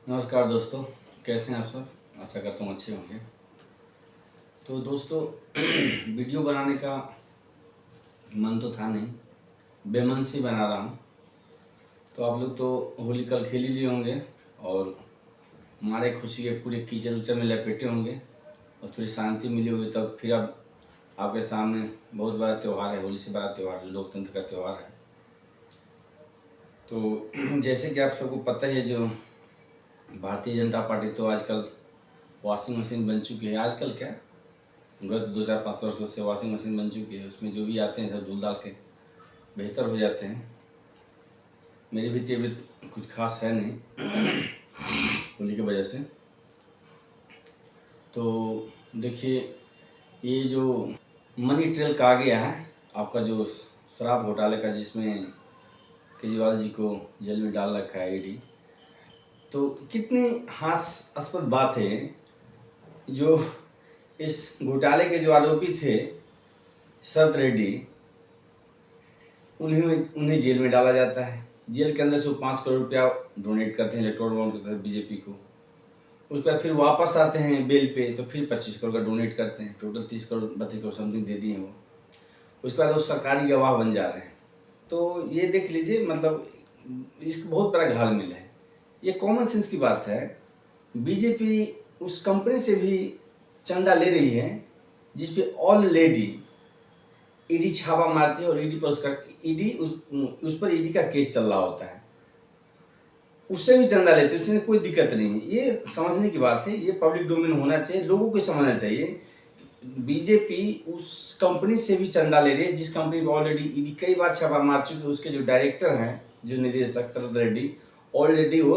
नमस्कार दोस्तों, कैसे हैं आप सब। आशा करता हूँ अच्छे होंगे। तो दोस्तों वीडियो बनाने का मन तो था नहीं, बेमन से बना रहा हूँ। तो आप लोग तो होली कल खेल ही लिए होंगे और हमारे खुशी के पूरे कीचड़ उचड़ में लपेटे होंगे और थोड़ी शांति मिली होगी। तब फिर अब आपके सामने बहुत बड़ा त्यौहार है, होली से बड़ा त्यौहार जो लोकतंत्र का त्यौहार है। तो जैसे कि आप सबको पता ही है, जो भारतीय जनता पार्टी तो आजकल वॉशिंग मशीन बन चुकी है। आजकल क्या, गत 2-4-5 वर्षों से वॉशिंग मशीन बन चुकी है। उसमें जो भी आते हैं सब धुल डाल के बेहतर हो जाते हैं। मेरी भी तबीयत कुछ खास है नहीं होली की वजह से। तो देखिए, ये जो मनी ट्रेल का आ गया है आपका, जो शराब घोटाले का, जिसमें केजरीवाल जी को जेल में डाल रखा है ईडी। तो कितनी हास्यास्पद बात है, जो इस घोटाले के जो आरोपी थे शरद रेड्डी, उन्हें जेल में डाला जाता है। जेल के अंदर से वो 5 करोड़ रुपया डोनेट करते हैं इलेक्टोरल बॉन्ड के तहत बीजेपी को। उसके बाद फिर वापस आते हैं बेल पे, तो फिर 25 करोड़ का डोनेट करते हैं। Total 30 crore 32 crore something they दिए वो। उसके बाद वो सरकारी गवाह बन जा रहे हैं। तो ये देख लीजिए, मतलब इसको बहुत बड़ा घालमेल है। ये कॉमन सेंस की बात है। बीजेपी उस कंपनी से भी चंदा ले रही है जिसपे ऑलरेडी ईडी छापा मारती है और ईडी पर उस पर ईडी का केस चल रहा होता है। उससे भी चंदा लेते हैं, उसमें कोई दिक्कत नहीं है। ये समझने की बात है, ये पब्लिक डोमेन होना चाहिए, लोगों को समझना चाहिए। बीजेपी उस कंपनी से भी चंदा ले रही है जिस कंपनी पर ऑलरेडी ईडी कई बार छापा मार चुकी है। उसके जो डायरेक्टर हैं, जो निदेशक शरद रेड्डी, ऑलरेडी वो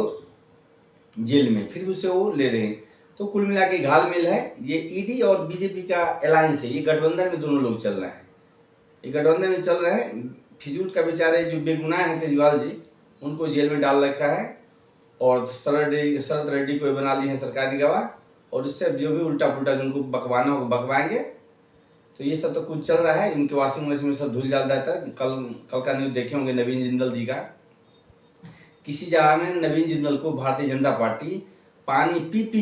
जेल में, फिर उससे वो ले रहे हैं। तो कुल मिला के घालमेल है। ये ईडी और बीजेपी का अलायंस है, ये गठबंधन में दोनों लोग चल रहे हैं। ये गठबंधन में चल रहे हैं। फिजूल का बेचारे जो बेगुनाह हैं केजरीवाल जी, उनको जेल में डाल रखा है और शरद रेड्डी को बना लिए हैं सरकारी गवाह। और इससे जो भी उल्टा पुल्टा जिनको बकवाना हो बकवाएंगे। तो ये सब तो कुछ चल रहा है। इनके वॉशिंग मशीन में सब धुल डाल जाता है। कल का न्यूज देखे होंगे नवीन जिंदल जी का। किसी जगह में नवीन जिंदल को भारतीय जनता पार्टी पानी पी पी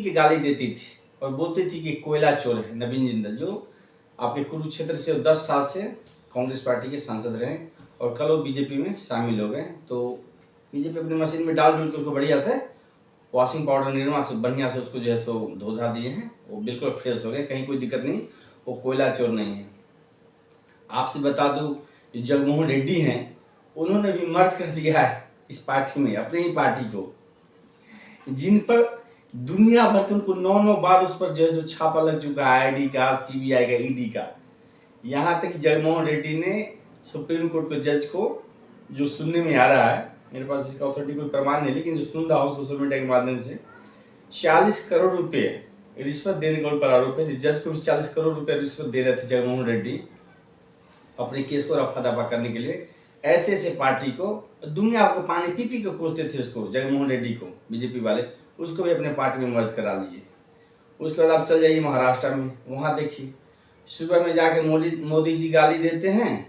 के गाली देती थी और बोलती थी कि कोयला चोर है। नवीन जिंदल जो आपके कुरुक्षेत्र से 10 साल से कांग्रेस पार्टी के सांसद रहे और कल वो बीजेपी में शामिल हो गए। तो बीजेपी अपनी मशीन में डाल के उसको बढ़िया से वॉशिंग पाउडर निरमा से बढ़िया से उसको जो है सो धो धा दिए हैं। वो बिल्कुल फ्रेश हो गए, कहीं कोई दिक्कत नहीं। वो कोयला चोर नहीं है। आपसे बता दूं, जगनमोहन रेड्डी हैं, उन्होंने भी मर्ज कर दिया है इस पार्टी में, अपनी ही पार्टी को, जिन पर दुनिया भर के उनको 9 बार उस पर जो है छापा लग चुका है, आईडी का, सीबीआई का, ईडी का। यहाँ तक कि जगनमोहन रेड्डी ने सुप्रीम कोर्ट के जज को, जो सुनने में आ रहा है, मेरे पास इसका ऑथोरिटी कोई प्रमाण नहीं, लेकिन जो सुन रहा हो सोशल मीडिया के माध्यम से, 40 करोड़ रुपए रिश्वत देने का पर आरोप है। जज को भी 40 करोड़ रुपए रिश्वत दे रहे थे जगनमोहन रेड्डी अपने केस को रफा दफा करने के लिए। ऐसे ऐसे पार्टी को दुनिया को पानी पी के कोसते थे उसको, जगनमोहन रेड्डी को, बीजेपी वाले, उसको भी अपने पार्टी में मर्ज करा लिए। उसके बाद आप चल जाइए महाराष्ट्र में, वहां देखिए सुबह में जाके मोदी जी गाली देते हैं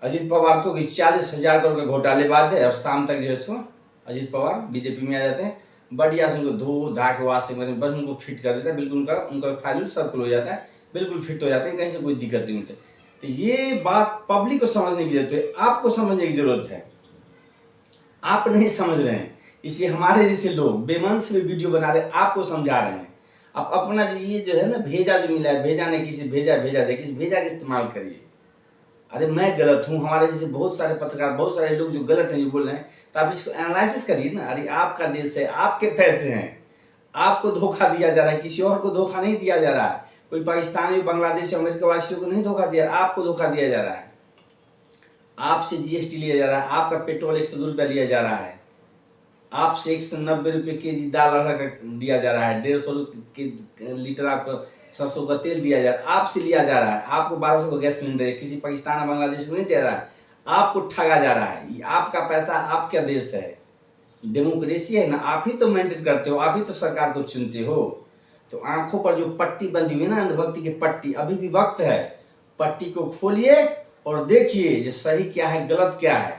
अजीत पवार को कि 40,000 करोड़ के घोटालेबाज है, और शाम तक जो है सो अजीत पवार बीजेपी में आ जाते हैं। बढ़िया से उनको धो धा के वाशिंग मशीन बस उनको फिट कर देता है, बिल्कुल उनका फाइल सर्कुल हो जाता है, बिल्कुल फिट हो जाते हैं, कहीं से कोई दिक्कत नहीं होती। तो ये बात पब्लिक को समझने की जरूरत है, आपको समझने की जरूरत है। आप नहीं समझ रहे हैं, इसलिए हमारे जैसे लोग बेमन से वीडियो बना रहे, आपको समझा रहे हैं। आप अपना जो ये जो है ना भेजा जो मिला है, भेजा नहीं किसी भेजा दे, किसी भेजा का इस्तेमाल करिए। अरे मैं गलत हूँ, हमारे जैसे बहुत सारे पत्रकार, बहुत सारे लोग जो गलत हैं, जो बोल रहे हैं, तो आप इसको एनालिसिस करिए ना। अरे आपका देश है, आपके पैसे हैं, आपको धोखा दिया जा रहा है, किसी और को धोखा नहीं दिया जा रहा है। कोई पाकिस्तानी, बांग्लादेश, अमेरिका वासियों को नहीं धोखा दिया, आपको धोखा दिया जा रहा है। आपसे जीएसटी लिया जा रहा है, आपका पेट्रोल 102 रुपया लिया जा रहा है, आपसे 190 रुपये केजी दाल दिया जा रहा है, 150 लीटर आपका सरसों का तेल दिया जा रहा है, आपसे लिया जा रहा है। आपको 1200 का गैस सिलेंडर है, किसी पाकिस्तान बांग्लादेश को नहीं दे रहा है, आपको ठगा जा रहा है। ये आपका पैसा, आपका देश है, डेमोक्रेसी है ना, आप ही तो मेंटेन करते हो, आप ही तो सरकार को चुनते हो। तो आंखों पर जो पट्टी बंधी हुई है ना, अंधभक्ति की पट्टी, अभी भी वक्त है, पट्टी को खोलिए और देखिए जो सही क्या है, गलत क्या है।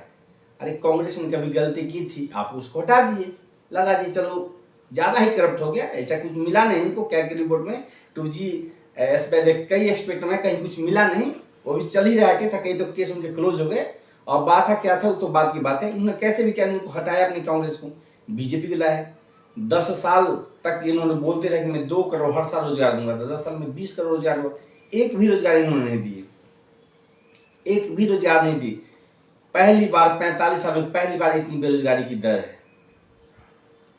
अरे कांग्रेस ने कभी गलती की थी, आप उसको हटा दिए। लगा जी चलो ज़्यादा ही करप्ट हो गया, ऐसा कुछ मिला नहीं इनको कैग रिपोर्ट में। 2G कई एक्सपेक्ट में कहीं कुछ मिला नहीं, वो भी चल ही रहा केस, कई तो केस उनके क्लोज हो गए। और बात है क्या था वो तो बात की बात है, उन्होंने कैसे भी क्या उनको हटाया अपनी कांग्रेस को, बीजेपी को लाया। 10 साल तक इन्होंने बोलते रहे कि मैं 2 करोड़ हर साल रोजगार दूंगा, तो 10 साल में 20 करोड़ रोजगार हुआ, एक भी रोजगार इन्होंने नहीं दिए, एक भी रोजगार नहीं दी। पहली बार 45 साल में पहली बार इतनी बेरोजगारी की दर है।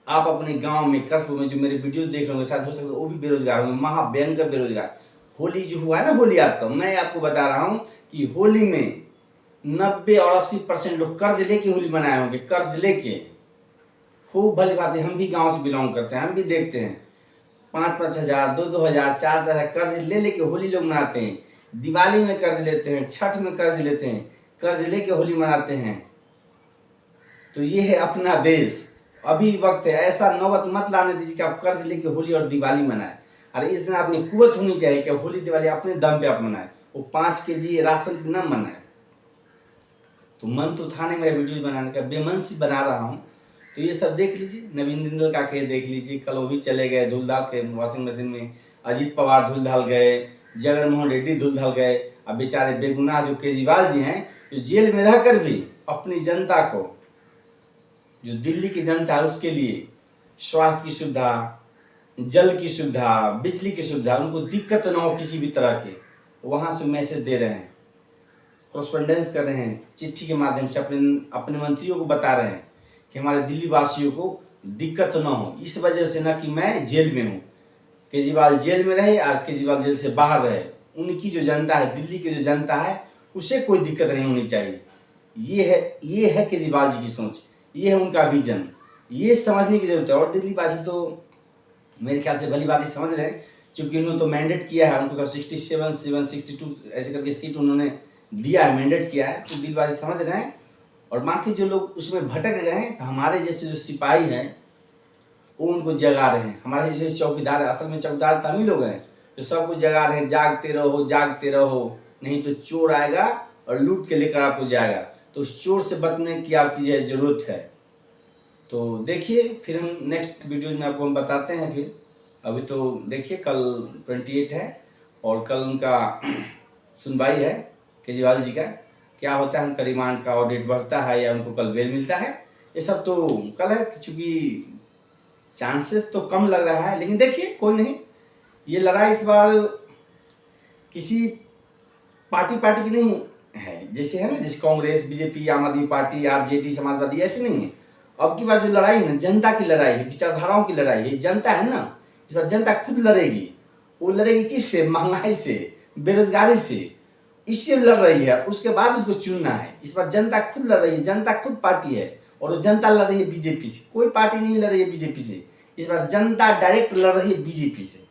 आप अपने गांव में कस्बों में जो मेरे वीडियो देख रहे होंगे शायद हो सकता है वो भी बेरोजगार होंगे, महाभयंकर बेरोजगार। होली जो हुआ है ना, होली आपका, मैं आपको बता रहा हूँ कि होली में 90 और 80% लोग कर्ज लेके होली मनाए होंगे, कर्ज लेके। खूब भली बात है, हम भी गांव से बिलोंग करते हैं, हम भी देखते हैं 5-5 हजार 2-2 हजार 4 हजार कर्ज ले लेके होली लोग मनाते हैं। दिवाली में कर्ज लेते हैं, छठ में कर्ज लेते हैं, कर्ज लेके होली मनाते हैं। तो ये है अपना देश। अभी वक्त है, ऐसा नौबत मत लाने दीजिए कि आप कर्ज लेके होली और दिवाली मनाए। अरे इस दिन अपनी कुवत होनी चाहिए कि होली दिवाली अपने दम पे आप मनाए, वो 5 kg राशन न मनाए। तो मन तो था नहीं मेरा वीडियो बनाने का, बेमन सी बना रहा हूँ। तो ये सब देख लीजिए, नवीन जिंदल का केस देख लीजिए, कल वो भी चले गए धूलधाल के वॉशिंग मशीन में, अजीत पवार धूलधाल गए, जगन मोहन रेड्डी धूलधाल गए। अब बेचारे बेगुनाह जो केजरीवाल जी हैं, जो जेल में रहकर भी अपनी जनता को, जो दिल्ली की जनता है उसके लिए स्वास्थ्य की सुविधा, जल की सुविधा, बिजली की सुविधा, उनको दिक्कत ना हो किसी भी तरह के, वहाँ से मैसेज दे रहे हैं, कॉरेस्पॉन्डेंस कर रहे हैं, चिट्ठी के माध्यम से अपने मंत्रियों को बता रहे हैं कि हमारे दिल्ली वासियों को दिक्कत ना हो, इस वजह से ना कि मैं जेल में हूँ, केजरीवाल जेल में रहे या केजरीवाल जेल से बाहर रहे, उनकी जो जनता है, दिल्ली की जो जनता है, उसे कोई दिक्कत नहीं होनी चाहिए। ये है केजरीवाल जी की सोच, ये है उनका विजन, ये समझने की जरूरत है। और दिल्ली वासी तो मेरे ख्याल से भली बात समझ रहे हैं, क्योंकि उन्होंने तो मैंडेट किया है, उनको तो 67, 62 ऐसे करके सीट उन्होंने दिया है, मैंडेट किया है, तो दिल्ली वासी समझ रहे हैं। और बाकी जो लोग उसमें भटक गए हैं, हमारे जैसे जो सिपाही हैं वो उनको जगा रहे हैं, हमारे जैसे चौकीदार, असल में चौकीदार तो हम ही लोग हैं, जो सबको जगा रहे हैं, जागते रहो, नहीं तो चोर आएगा और लूट के लेकर आपको जाएगा। तो उस चोर से बचने की आपकी जरूरत है। तो देखिए, फिर हम नेक्स्ट वीडियो में आपको हम बताते हैं। फिर अभी तो देखिए कल 28 है और कल उनका सुनवाई है केजरीवाल जी का, क्या होता है, उनका रिमांड का ऑडिट बढ़ता है या उनको कल बेल मिलता है, ये सब तो कल है। चूंकि चांसेस तो कम लग रहा है, लेकिन देखिए कोई नहीं, ये लड़ाई इस बार किसी पार्टी की नहीं है, जैसे है ना, जैसे कांग्रेस, बीजेपी, आम आदमी पार्टी, आरजेडी, समाजवादी, ऐसे नहीं है। अब की बार जो लड़ाई है ना, जनता की लड़ाई है, विचारधाराओं की लड़ाई है। जनता है ना, इस बार जनता खुद लड़ेगी। वो लड़ेगी किससे? महंगाई से, बेरोजगारी से, इससे लड़ रही है। उसके बाद उसको चुनना है। इस बार जनता खुद लड़ रही है, जनता खुद पार्टी है, और जनता लड़ रही है बीजेपी से। कोई पार्टी नहीं लड़ रही है बीजेपी से, इस बार जनता डायरेक्ट लड़ रही है बीजेपी से।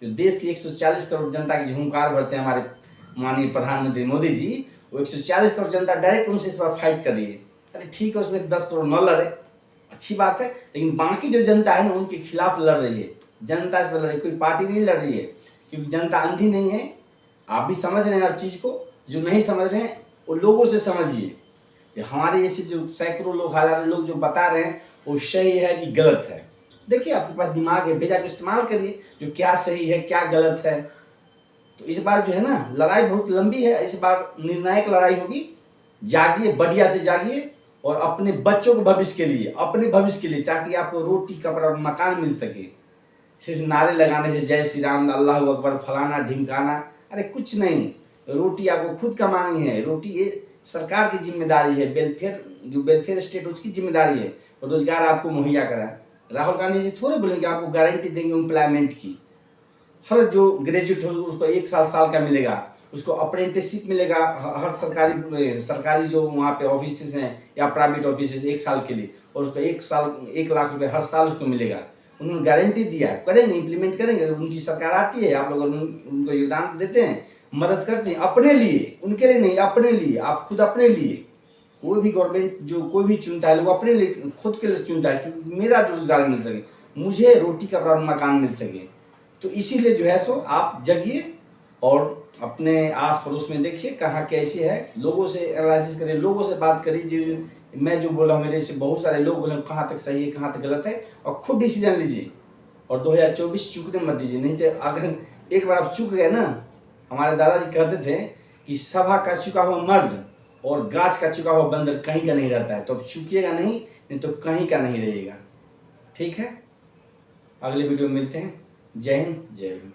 जो देश की 140 करोड़ जनता की झुंकार भरते हैं हमारे माननीय प्रधानमंत्री मोदी जी, वो 140 करोड़ जनता डायरेक्ट उनसे इस बार फाइट कर रही है। अरे ठीक है, उसमें 10 करोड़ न लड़े, अच्छी बात है, लेकिन बाकी जो जनता है ना, उनके खिलाफ लड़ रही है। जनता इस पर लड़ रही है, कोई पार्टी नहीं लड़ रही है, क्योंकि जनता अंधी नहीं है। आप भी समझ रहे हैं हर चीज को, जो नहीं समझ रहे हैं वो लोगों से समझिए। हमारे जैसे जो सैकड़ों लोग, हजारों लोग जो बता रहे हैं वो सही है कि गलत है। देखिए आपके पास दिमाग है, भेजा को इस्तेमाल करिए, जो क्या सही है क्या गलत है। तो इस बार जो है ना, लड़ाई बहुत लंबी है, इस बार निर्णायक लड़ाई होगी। जागिए, बढ़िया से जागिए, और अपने बच्चों के भविष्य के लिए, अपने भविष्य के लिए, ताकि आपको रोटी, कपड़ा और मकान मिल सके। सिर्फ नारे लगाने से जय श्री राम, अल्लाह अकबर, फलाना ढिमकाना, अरे कुछ नहीं। रोटी आपको खुद कमानी है, रोटी ये सरकार की जिम्मेदारी है, वेलफेयर जो वेलफेयर स्टेट उसकी जिम्मेदारी है, और रोजगार आपको मुहैया कराए। राहुल गांधी जी थोड़े बोलेंगे आपको गारंटी देंगे एम्प्लॉयमेंट की। हर जो ग्रेजुएट हो उसको 1 साल का मिलेगा, उसको अप्रेंटिसशिप मिलेगा। हर सरकारी जो वहाँ पे ऑफिस हैं या प्राइवेट ऑफिस 1 साल के लिए, और उसको 1 लाख रुपए हर साल उसको मिलेगा। उन्होंने गारंटी दिया है, करेंगे, इम्प्लीमेंट करेंगे। उनकी सरकार आती है, आप लोग उनको योगदान देते हैं, मदद करते हैं, अपने लिए, उनके लिए नहीं, अपने लिए। आप खुद अपने लिए, कोई भी गवर्नमेंट जो कोई भी चुनता है, लोग अपने लिए, खुद के लिए चुनता है कि मेरा रोजगार मिल सके, मुझे रोटी का मकान मिल सके। तो इसीलिए जो है सो आप जगिए, और अपने आस पड़ोस में देखिए कहाँ कैसे है, लोगों से एनालिसिस करिए, लोगों से बात करिए, जो मैं जो बोला मेरे से बहुत सारे लोग बोले कहाँ तक सही है कहाँ तक गलत है, और खुद डिसीजन लीजिए और 2024 चूकने मत दीजिए। नहीं तो अगर एक बार आप चूक गए ना, हमारे दादाजी कहते थे कि सभा का चुका हुआ मर्द और गाछ का चुका हुआ बंदर कहीं का नहीं रहता है। तो अब चूकिएगा नहीं तो कहीं का नहीं रहेगा। ठीक है, अगले वीडियो में मिलते हैं। जय हिंद, जय हिंद।